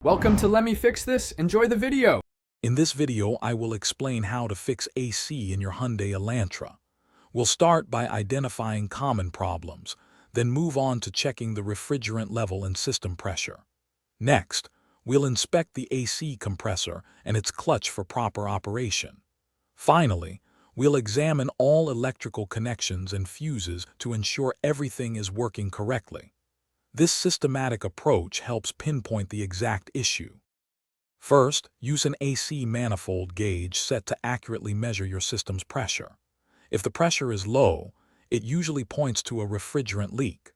Welcome to Let Me Fix This. Enjoy the video. In this video, I will explain how to fix AC in your Hyundai Elantra. We'll start by identifying common problems, then move on to checking the refrigerant level and system pressure. Next, we'll inspect the AC compressor and its clutch for proper operation. Finally, we'll examine all electrical connections and fuses to ensure everything is working correctly. This systematic approach helps pinpoint the exact issue. First, use an AC manifold gauge set to accurately measure your system's pressure. If the pressure is low, it usually points to a refrigerant leak.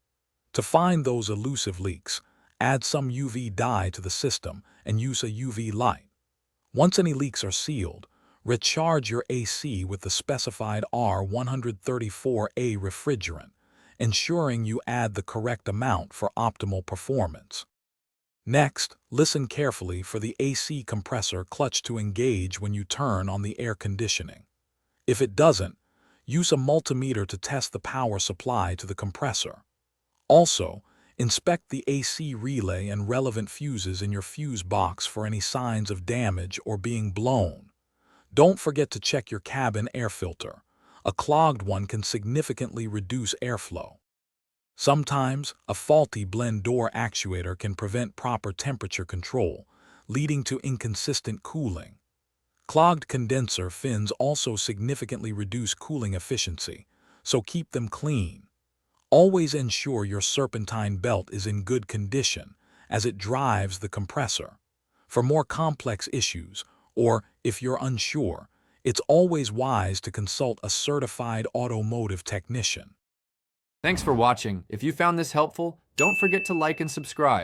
To find those elusive leaks, add some UV dye to the system and use a UV light. Once any leaks are sealed, recharge your AC with the specified R134A refrigerant, ensuring you add the correct amount for optimal performance. Next, listen carefully for the AC compressor clutch to engage when you turn on the air conditioning. If it doesn't, use a multimeter to test the power supply to the compressor. Also, inspect the AC relay and relevant fuses in your fuse box for any signs of damage or being blown. Don't forget to check your cabin air filter. A clogged one can significantly reduce airflow. Sometimes, a faulty blend door actuator can prevent proper temperature control, leading to inconsistent cooling. Clogged condenser fins also significantly reduce cooling efficiency, so keep them clean. Always ensure your serpentine belt is in good condition, as it drives the compressor. For more complex issues, or if you're unsure, it's always wise to consult a certified automotive technician. Thanks for watching. If you found this helpful, don't forget to like and subscribe.